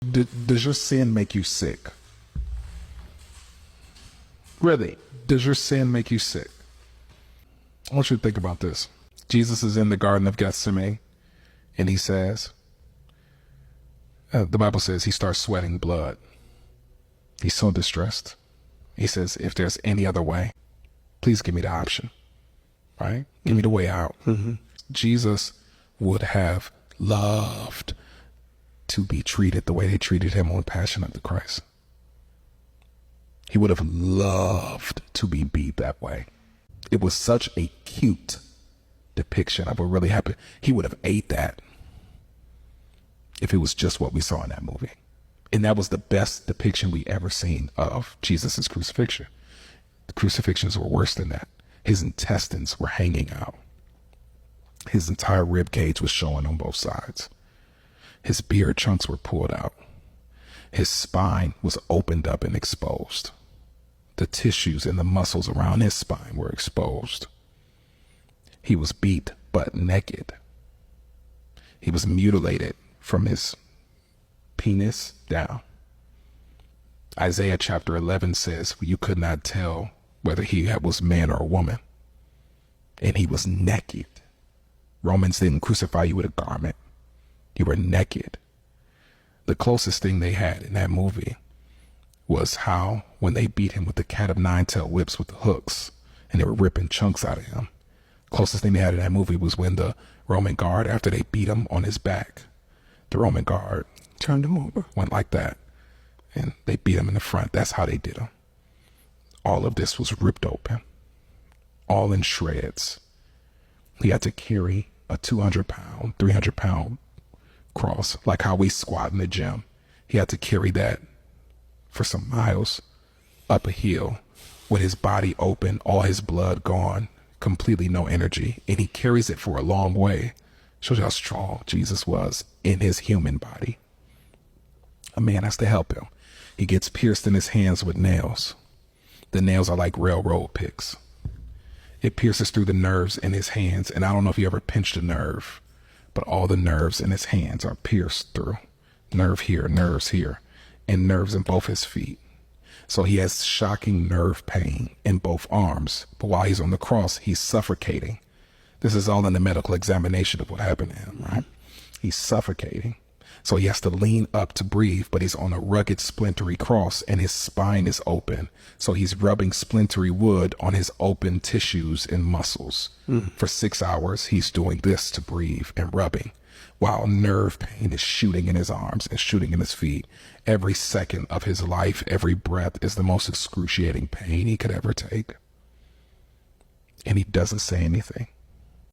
Does your sin make you sick? Really? Does your sin make you sick? I want you to think about this. Jesus is in the Garden of Gethsemane, and he says, the Bible says he starts sweating blood. He's so distressed. He says, if there's any other way, please give me the option, right? Give me the way out. Mm-hmm. Jesus would have loved to be treated the way they treated him on Passion of the Christ. He would have loved to be beat that way. It was such a cute depiction of what really happened. He would have ate that if it was just what we saw in that movie. And that was the best depiction we ever seen of Jesus's crucifixion. The crucifixions were worse than that. His intestines were hanging out. His entire rib cage was showing on both sides. His beard chunks were pulled out. His spine was opened up and exposed. The tissues and the muscles around his spine were exposed. He was beat butt naked. He was mutilated from his penis down. Isaiah chapter 11 says you could not tell whether he was man or a woman. And he was naked. Romans didn't crucify you with a garment. You were naked. The closest thing they had in that movie was how when they beat him with the cat of nine tail whips with the hooks and they were ripping chunks out of him. Closest thing they had in that movie was when the Roman guard, after they beat him on his back, the Roman guard turned him over, went like that, and they beat him in the front. That's how they did him. All of this was ripped open, all in shreds. He had to carry a 200-pound, 300-pound cross, like how we squat in the gym. He had to carry that for some miles up a hill with his body open, all his blood gone, completely no energy, and he carries it for a long way. Shows you how strong Jesus was in his human body. A man has to help him. He gets pierced in his hands with nails. The nails are like railroad picks. It pierces through the nerves in his hands, and I don't know if you ever pinched a nerve, but all the nerves in his hands are pierced through. Nerve here, nerves here, and nerves in both his feet. So he has shocking nerve pain in both arms, but while he's on the cross, he's suffocating. This is all in the medical examination of what happened to him, right? He's suffocating. So he has to lean up to breathe, but he's on a rugged, splintery cross and his spine is open. So he's rubbing splintery wood on his open tissues and muscles. For 6 hours, he's doing this to breathe and rubbing, while nerve pain is shooting in his arms and shooting in his feet. Every second of his life, every breath is the most excruciating pain he could ever take. And he doesn't say anything.